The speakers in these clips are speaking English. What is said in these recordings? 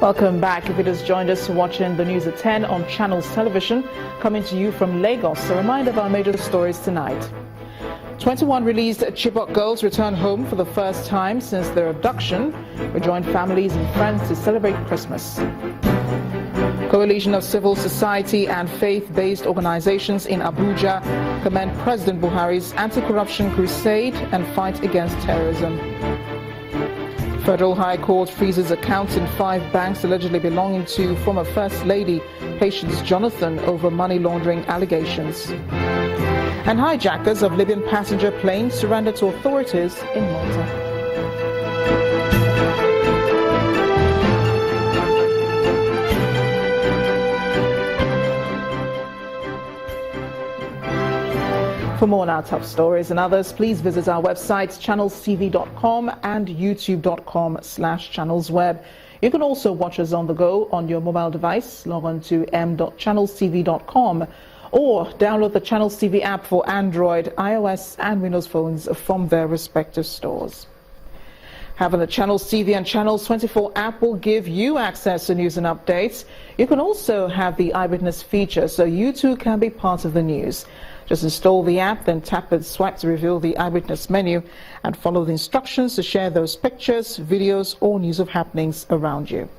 Welcome back. If you just joined us watching the news at 10 on Channels Television, coming to you from Lagos. A reminder of our major stories tonight. 21 released Chibok girls return home for the first time since their abduction, rejoined families and friends to celebrate Christmas. Coalition of civil society and faith-based organizations in Abuja commend President Buhari's anti-corruption crusade and fight against terrorism. Federal High Court freezes accounts in 5 banks allegedly belonging to former First Lady Patience Jonathan over money laundering allegations. And hijackers of Libyan passenger plane surrender to authorities in Malta. For more on our top stories and others, please visit our websites channelstv.com and youtube.com/channelsweb. You can also watch us on the go on your mobile device. Log on to m.channelstv.com or download the Channels TV app for Android, iOS and Windows phones from their respective stores. Having the Channels TV and Channels 24 app will give you access to news and updates. You can also have the eyewitness feature, so you too can be part of the news. Just install the app, then tap and swipe to reveal the eyewitness menu and follow the instructions to share those pictures, videos or news of happenings around you.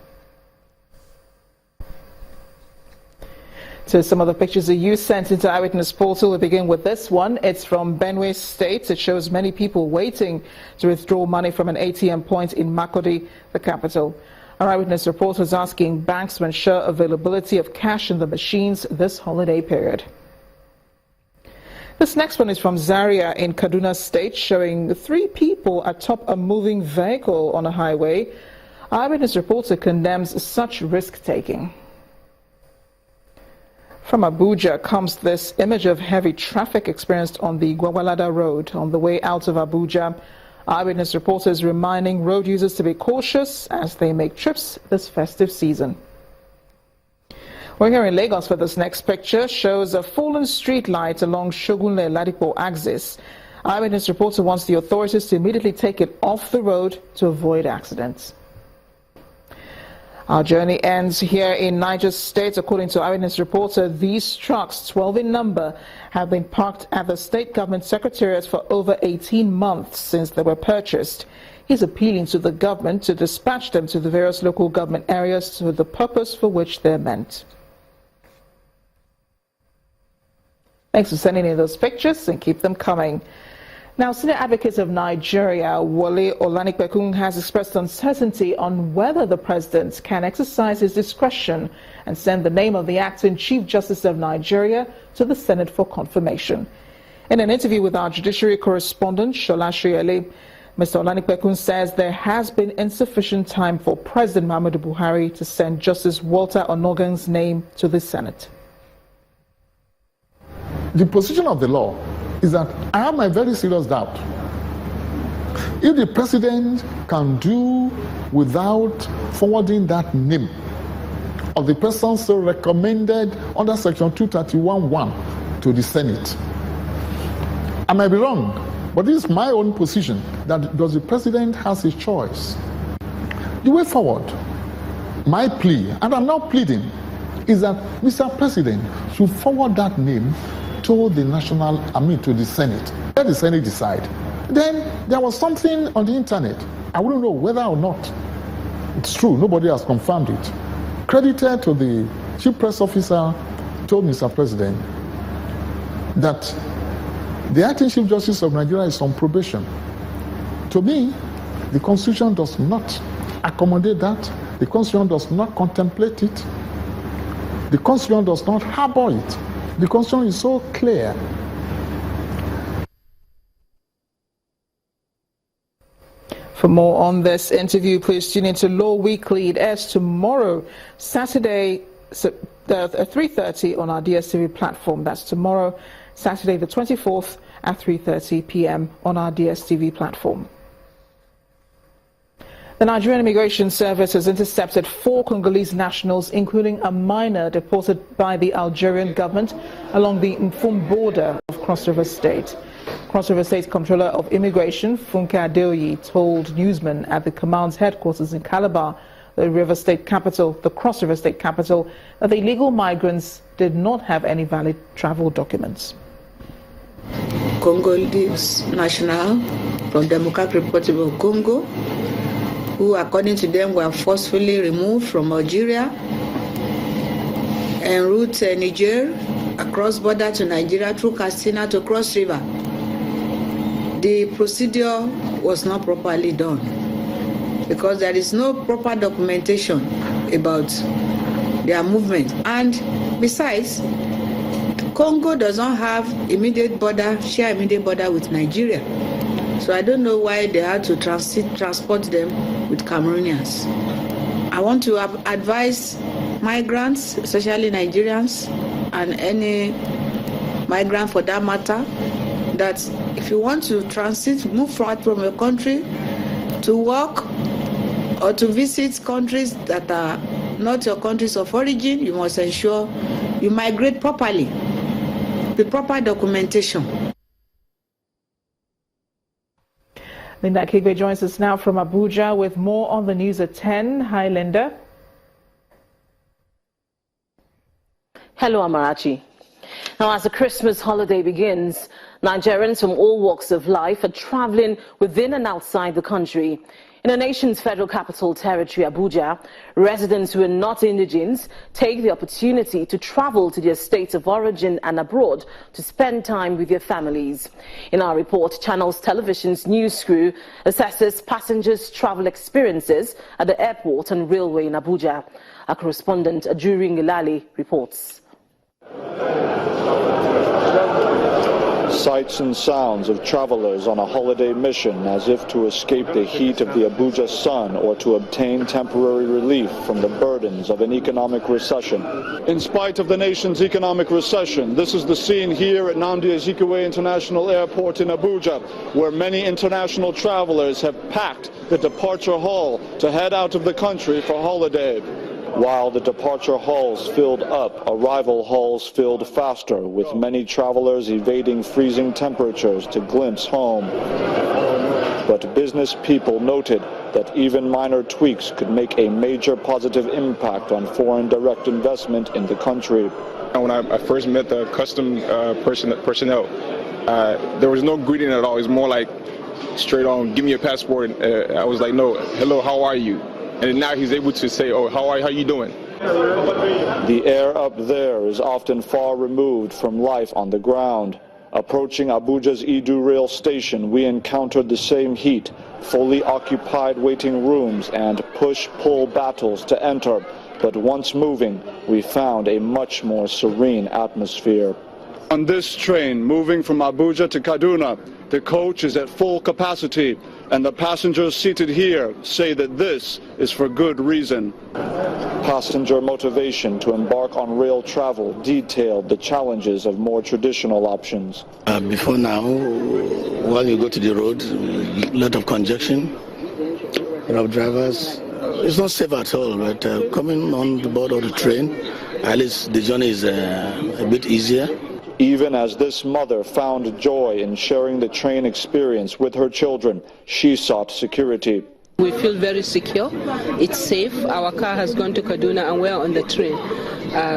So some of the pictures that you sent into Eyewitness Portal, we begin with this one. It's from Benue State. It shows many people waiting to withdraw money from an ATM point in Makurdi, the capital. Our Eyewitness reporter is asking banks to ensure availability of cash in the machines this holiday period. This next one is from Zaria in Kaduna State, showing 3 people atop a moving vehicle on a highway. Eyewitness reporter condemns such risk-taking. From Abuja comes this image of heavy traffic experienced on the Gwagwalada Road on the way out of Abuja. Eyewitness reporters reminding road users to be cautious as they make trips this festive season. We're here in Lagos for this next picture. Shows a fallen street light along Shogunle Ladipo axis. Eyewitness reporter wants the authorities to immediately take it off the road to avoid accidents. Our journey ends here in Niger State. According to Eyewitness reporter, these trucks, 12 in number, have been parked at the state government secretariat for over 18 months since they were purchased. He's appealing to the government to dispatch them to the various local government areas for the purpose for which they're meant. Thanks for sending in those pictures and keep them coming. Now, Senior Advocate of Nigeria, Wole Olanipekun, has expressed uncertainty on whether the president can exercise his discretion and send the name of the acting Chief Justice of Nigeria to the Senate for confirmation. In an interview with our judiciary correspondent, Shola Shoyele, Mr. Olanipekun says there has been insufficient time for President Muhammadu Buhari to send Justice Walter Onogan's name to the Senate. The position of the law is that I have my very serious doubt. If the president can do without forwarding that name of the person so recommended under Section 231(1) to the Senate, I might be wrong, but this is my own position, that does the president has his choice. The way forward, my plea, and I'm not pleading, is that Mr. President should forward that name to the to the Senate. Let the Senate decide. Then there was something on the internet. I wouldn't know whether or not it's true. Nobody has confirmed it. Credited to the chief press officer, told Mr. President that the acting Chief Justice of Nigeria is on probation. To me, the Constitution does not accommodate that. The Constitution does not contemplate it. The Constitution does not harbor it. The Constitution is so clear. For more on this interview, please tune into Law Weekly. It airs tomorrow, Saturday, 3:30 on our DSTV platform. That's tomorrow, Saturday the 24th at 3:30 p.m. on our DSTV platform. The Nigerian Immigration Service has intercepted 4 Congolese nationals, including a minor deported by the Algerian government along the Mfum border of Cross River State. Cross River State Comptroller of Immigration, Funke Adeoye, told newsmen at the command's headquarters in Calabar, the Cross River State capital, that the illegal migrants did not have any valid travel documents. Congolese national from Democratic Republic of Congo, who according to them were forcefully removed from Algeria en route Niger, across border to Nigeria through Katsina to Cross River. The procedure was not properly done because there is no proper documentation about their movement. And besides, Congo does not have share immediate border with Nigeria. So I don't know why they had to transport them with Cameroonians. I want to advise migrants, especially Nigerians, and any migrant for that matter, that if you want to move forward from your country to work or to visit countries that are not your countries of origin, you must ensure you migrate properly, with proper documentation. Linda Kigbe joins us now from Abuja with more on the news at 10. Hi, Linda. Hello, Amarachi. Now, as the Christmas holiday begins, Nigerians from all walks of life are traveling within and outside the country. In the nation's federal capital territory, Abuja, residents who are not indigents take the opportunity to travel to their states of origin and abroad to spend time with their families. In our report, Channels Television's news crew assesses passengers' travel experiences at the airport and railway in Abuja. Our correspondent, Ajuri Ngilali, reports. Sights and sounds of travelers on a holiday mission, as if to escape the heat of the Abuja sun or to obtain temporary relief from the burdens of an economic recession. In spite of the nation's economic recession, this is the scene here at Nnamdi Azikiwe International Airport in Abuja, where many international travelers have packed the departure hall to head out of the country for holiday. While the departure halls filled up, arrival halls filled faster, with many travelers evading freezing temperatures to glimpse home. But business people noted that even minor tweaks could make a major positive impact on foreign direct investment in the country. When I first met the custom personnel, there was no greeting at all. It was more like straight on, give me your passport. I was like, no, hello, how are you? And now he's able to say, oh, how you doing? The air up there is often far removed from life on the ground. Approaching Abuja's Idu rail station, we encountered the same heat, fully occupied waiting rooms and push-pull battles to enter. But once moving, we found a much more serene atmosphere. On this train, moving from Abuja to Kaduna, the coach is at full capacity, and the passengers seated here say that this is for good reason. Passenger motivation to embark on rail travel detailed the challenges of more traditional options. Before now, while you go to the road, a lot of congestion, a lot of drivers. It's not safe at all, but coming on the board of the train, at least the journey is a bit easier. Even as this mother found joy in sharing the train experience with her children, she sought security. We feel very secure. It's safe. Our car has gone to Kaduna and we're on the train.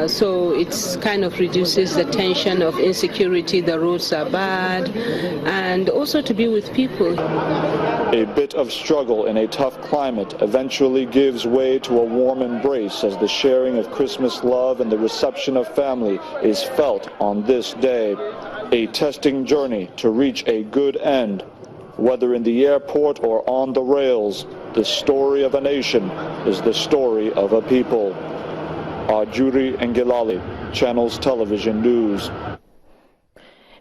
So it kind of reduces the tension of insecurity. The roads are bad. And also to be with people. A bit of struggle in a tough climate eventually gives way to a warm embrace as the sharing of Christmas love and the reception of family is felt on this day. A testing journey to reach a good end. Whether in the airport or on the rails, the story of a nation is the story of a people. Ajuri Ngilali, Channels Television News.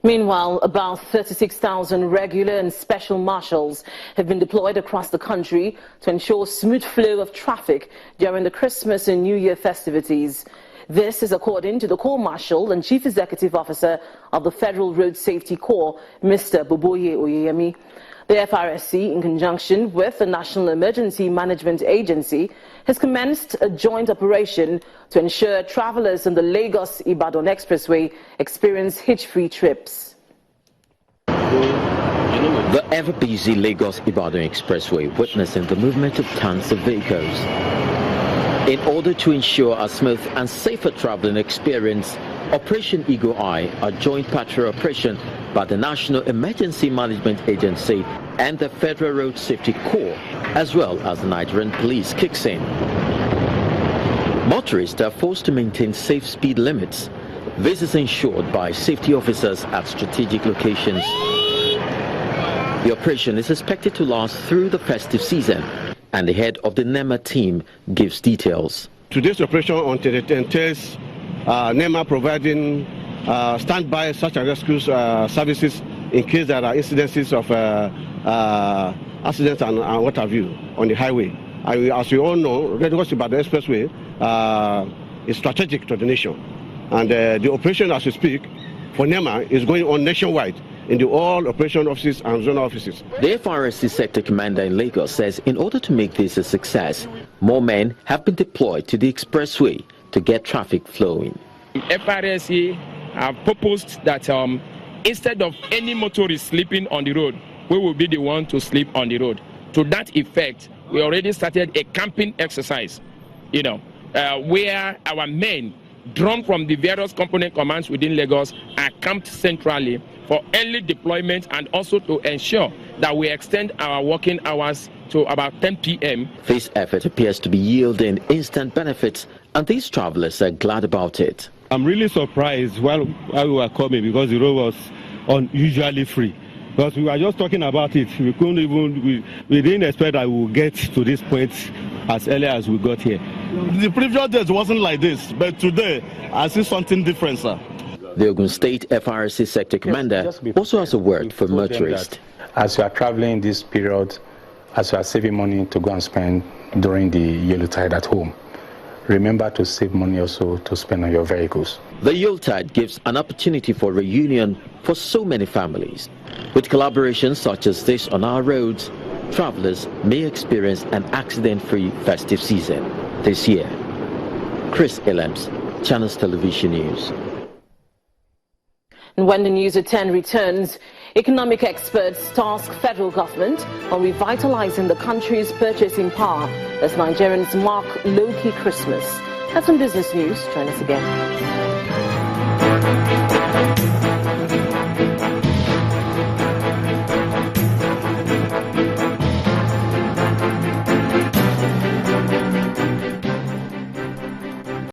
Meanwhile, about 36,000 regular and special marshals have been deployed across the country to ensure smooth flow of traffic during the Christmas and New Year festivities. This is according to the Corps Marshal and Chief Executive Officer of the Federal Road Safety Corps, Mr. Boboye Oyeyemi. The FRSC, in conjunction with the National Emergency Management Agency, has commenced a joint operation to ensure travelers on the Lagos-Ibadan Expressway experience hitch-free trips. The ever-busy Lagos-Ibadan Expressway witnessing the movement of tons of vehicles. In order to ensure a smooth and safer traveling experience, Operation Eagle Eye, a joint patrol operation by the National Emergency Management Agency and the Federal Road Safety Corps, as well as the Nigerian police, kicks in. Motorists are forced to maintain safe speed limits. This is ensured by safety officers at strategic locations. The operation is expected to last through the festive season, and the head of the NEMA team gives details. Today's operation entails NEMA providing standby search and rescue services in case there are incidences of accidents and what have you on the highway. And as you all know, Lagos-Ibadan Expressway is strategic to the nation. And the operation, as we speak, for NEMA is going on nationwide in the all operation offices and zonal offices. The FRSC sector commander in Lagos says in order to make this a success, more men have been deployed to the expressway to get traffic flowing. FRSC have proposed that instead of any motorist sleeping on the road, we will be the one to sleep on the road. To that effect, we already started a camping exercise, where our men, drawn from the various component commands within Lagos, are camped centrally for early deployment and also to ensure that we extend our working hours to about 10 p.m. This effort appears to be yielding instant benefits, and these travelers are glad about it. I'm really surprised while we were coming because the road was unusually free. Because we were just talking about it, we didn't expect that we would get to this point as early as we got here. The previous days wasn't like this, but today I see something different, sir. The Ogun State FRSC sector commander also has a word for motorists. As you are traveling this period, as you are saving money to go and spend during the Yuletide at home, remember to save money also to spend on your vehicles. The Yuletide gives an opportunity for reunion for so many families. With collaborations such as this on our roads, travelers may experience an accident-free festive season this year. Chris Illems, Channels Television News. And when the News at 10 returns, economic experts task federal government on revitalizing the country's purchasing power as Nigerians mark low-key Christmas. That's some business news. Join us again.